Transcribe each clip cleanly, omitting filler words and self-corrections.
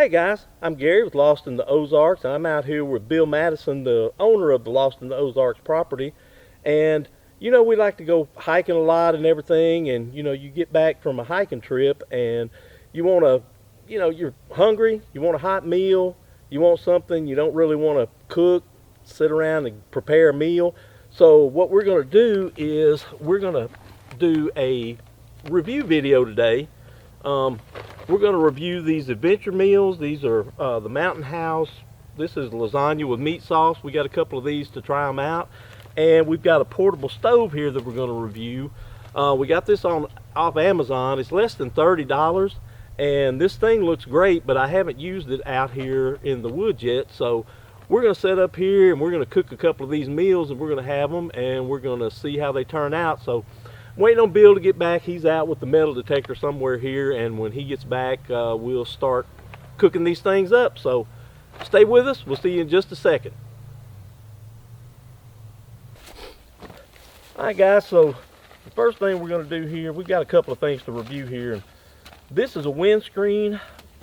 Hey guys, I'm Gary with Lost in the Ozarks, and I'm out here with Bill Madison, the owner of the Lost in the Ozarks property. And you know, we like to go hiking a lot and everything, and you know, you get back from a hiking trip and you want to, you know, you're hungry, you want a hot meal, you want something, you don't really want to cook, sit around and prepare a meal. So what we're going to do is we're going to do a review video today. We're going to review these adventure meals. These are the Mountain House. This is lasagna with meat sauce. We got a couple of these to try them out. And we've got a portable stove here that we're going to review. We got this off Amazon. It's less than $30. And this thing looks great, but I haven't used it out here in the woods yet. So we're going to set up here and we're going to cook a couple of these meals and we're going to have them and we're going to see how they turn out. So waiting on Bill to get back. He's out with the metal detector somewhere here, and when he gets back, we'll start cooking these things up. So stay with us. We'll see you in just a second. Alright guys, so the first thing we're going to do here, we've got a couple of things to review here. This is a windscreen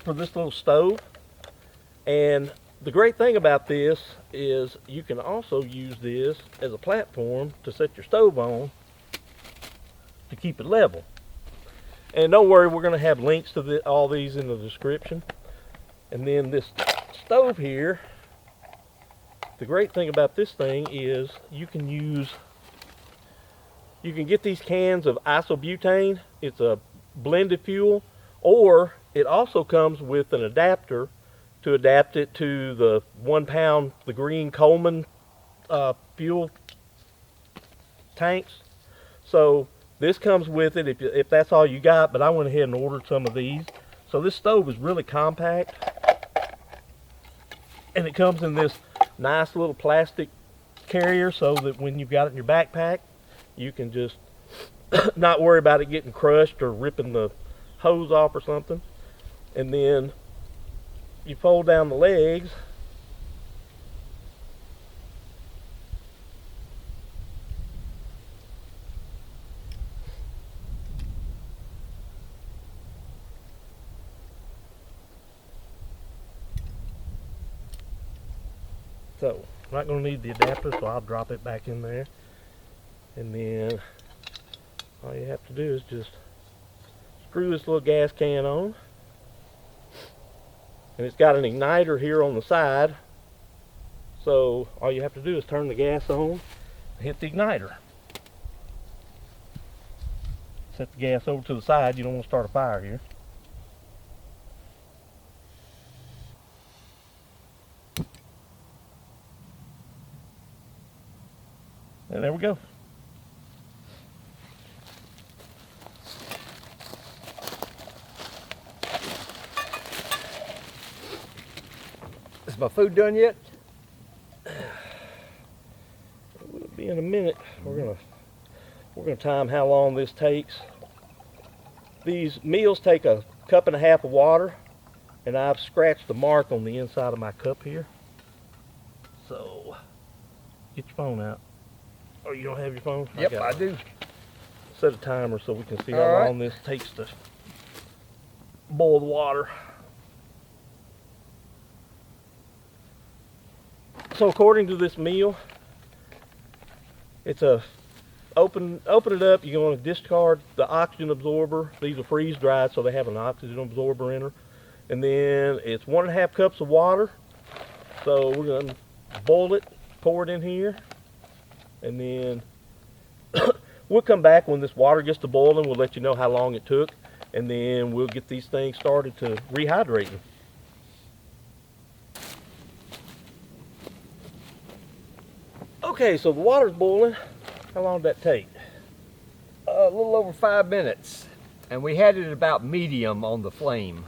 for this little stove, and the great thing about this is you can also use this as a platform to set your stove on to keep it level. And don't worry, we're going to have links to all these in the description. And then this stove here, the great thing about this thing is you can get these cans of isobutane. It's a blended fuel, or it also comes with an adapter to adapt it to the 1 pound, the green Coleman fuel tanks. So this comes with it if that's all you got, but I went ahead and ordered some of these. So this stove is really compact, and it comes in this nice little plastic carrier so that when you've got it in your backpack, you can just not worry about it getting crushed or ripping the hose off or something. And then you fold down the legs. So, I'm not going to need the adapter, so I'll drop it back in there. And then, all you have to do is just screw this little gas can on. And it's got an igniter here on the side. So, all you have to do is turn the gas on and hit the igniter. Set the gas over to the side. You don't want to start a fire here. And there we go. Is my food done yet? It will be in a minute. We're gonna time how long this takes. These meals take a cup and a half of water, and I've scratched the mark on the inside of my cup here. So get your phone out. Oh, you don't have your phone? Yep, I do. Set a timer so we can see how long this takes to boil the water. So according to this meal, it's a open it up. You're going to discard the oxygen absorber. These are freeze dried, so they have an oxygen absorber in her. And then it's 1.5 cups of water. So we're going to boil it, pour it in here. And then we'll come back when this water gets to boiling. We'll let you know how long it took, and then we'll get these things started to rehydrating. Okay, so the water's boiling. How long did that take? A little over 5 minutes, and we had it at about medium on the flame.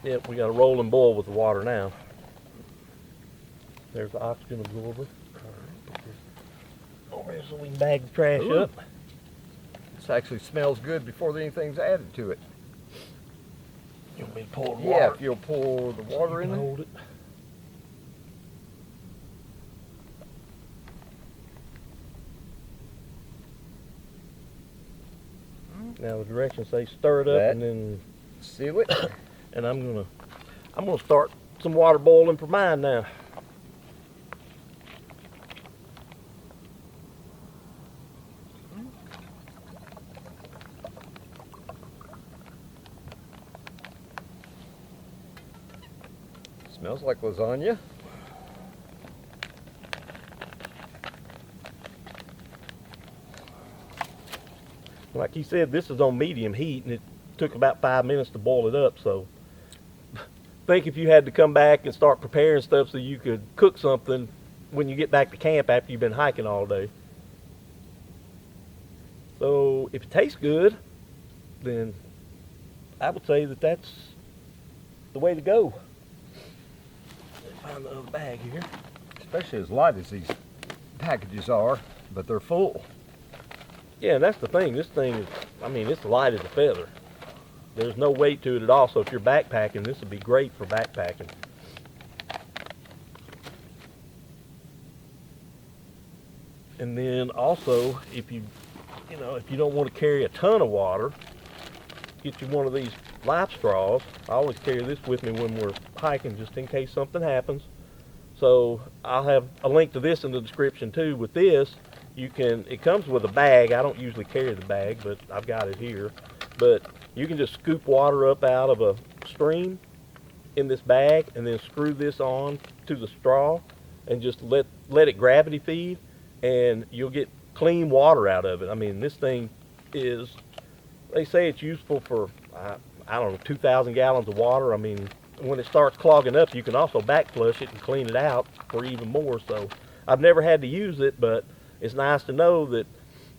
Yep, we got a rolling boil with the water now. There's the oxygen absorber. Over here so we can bag the trash up. This actually smells good before anything's added to it. You want me to pour the water? Yeah, if you'll pour the water in there. Hold it. Now the directions say stir it up That. and then, Seal it. and I'm gonna start some water boiling for mine now. Smells like lasagna. Like he said, this is on medium heat, and it took about 5 minutes to boil it up. So, think if you had to come back and start preparing stuff so you could cook something when you get back to camp after you've been hiking all day. So, if it tastes good, then I would say that that's the way to go. Let me find the other bag here. Especially as light as these packages are, but they're full. Yeah, and that's the thing. This thing is, I mean, it's light as a feather. There's no weight to it at all, so if you're backpacking, this would be great for backpacking. And then also, if you don't want to carry a ton of water, get you one of these life straws. I always carry this with me when we're hiking, just in case something happens. So I'll have a link to this in the description too. With this, it comes with a bag. I don't usually carry the bag, but I've got it here. But you can just scoop water up out of a stream in this bag and then screw this on to the straw and just let it gravity feed, and you'll get clean water out of it. I mean, this thing is, they say it's useful for, I don't know, 2,000 gallons of water. I mean, when it starts clogging up, you can also back flush it and clean it out for even more. So I've never had to use it, but it's nice to know that,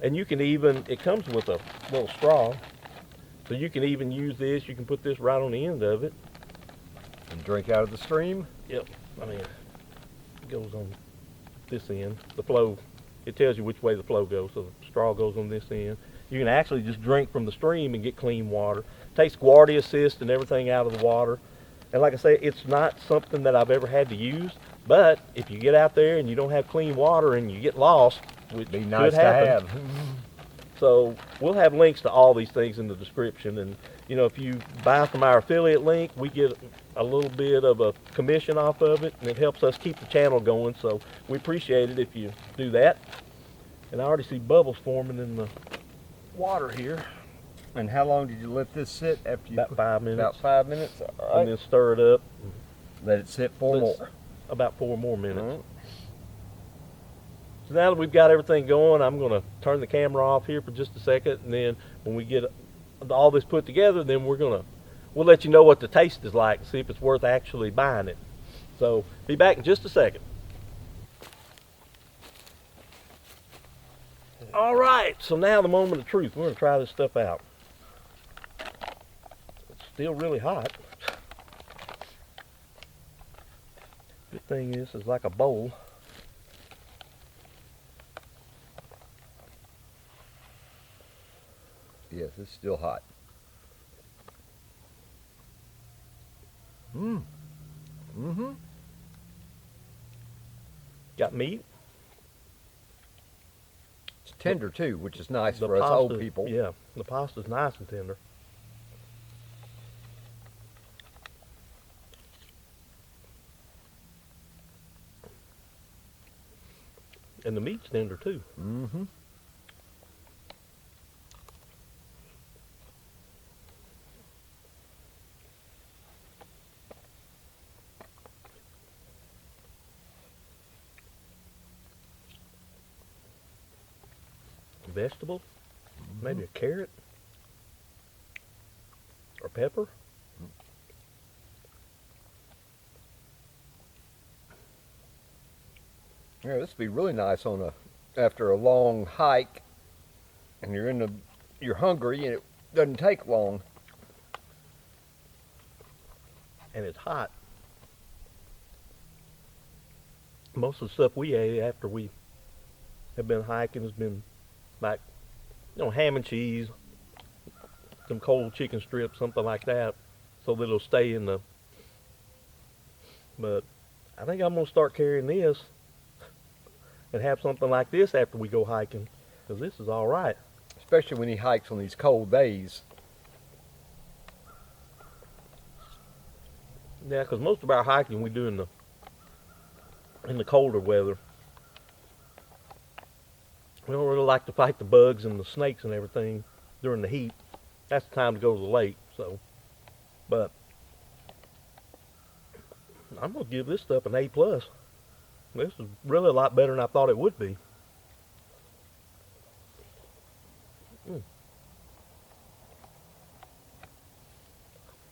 and you can even, it comes with a little straw, so you can even use this. You can put this right on the end of it. And drink out of the stream. Yep, I mean, it goes on this end. The flow, it tells you which way the flow goes, so the straw goes on this end. You can actually just drink from the stream and get clean water. Takes Guardia Assist and everything out of the water. And like I say, it's not something that I've ever had to use, but if you get out there and you don't have clean water and you get lost, which Be nice could to happen. have. So we'll have links to all these things in the description. And you know, if you buy from our affiliate link, we get a little bit of a commission off of it, and it helps us keep the channel going. So we appreciate it if you do that. And I already see bubbles forming in the water here. And how long did you let this sit after you About 5 minutes. About 5 minutes. All right. And then stir it up. Let it sit 4 Let's- more. About 4 more minutes. All right. So now that we've got everything going, I'm going to turn the camera off here for just a second, and then when we get all this put together, then we'll let you know what the taste is like and see if it's worth actually buying it. So be back in just a second. All right, so now the moment of truth. We're going to try this stuff out. It's still really hot. Good thing is, it's like a bowl. Yes, it's still hot. Mm-hmm. Got meat. It's tender too, which is nice The for us old pasta- people. Yeah, the pasta's nice and tender. And the meat's tender too. Mm-hmm. Vegetable, maybe a carrot or pepper. Yeah, this would be really nice after a long hike, and you're hungry, and it doesn't take long. And it's hot. Most of the stuff we ate after we have been hiking has been like, ham and cheese, some cold chicken strips, something like that, so that it'll stay in the. But I think I'm gonna start carrying this and have something like this after we go hiking, because this is all right. especially when he hikes on these cold days. Yeah, because most of our hiking we do in the colder weather. We don't really like to fight the bugs and the snakes and everything during the heat. That's the time to go to the lake. So, but I'm gonna give this stuff an A+. This is really a lot better than I thought it would be.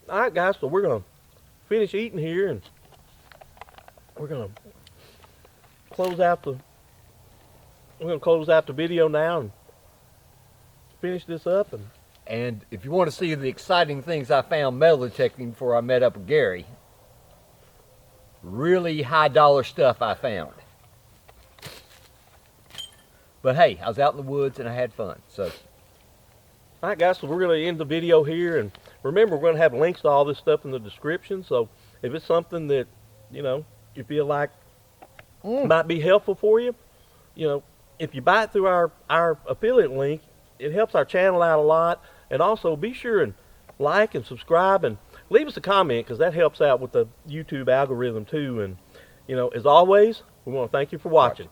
All right, guys. So we're gonna finish eating here, and we're gonna close out the video now and finish this up. And if you want to see the exciting things I found metal detecting before I met up with Gary, really high dollar stuff I found. But hey, I was out in the woods and I had fun. So, all right, guys. So we're gonna end the video here, and remember, we're gonna have links to all this stuff in the description. So if it's something that you feel like might be helpful for you, if you buy it through our affiliate link, it helps our channel out a lot. And also be sure and like and subscribe and leave us a comment, because that helps out with the YouTube algorithm too. And as always, we want to thank you for watching.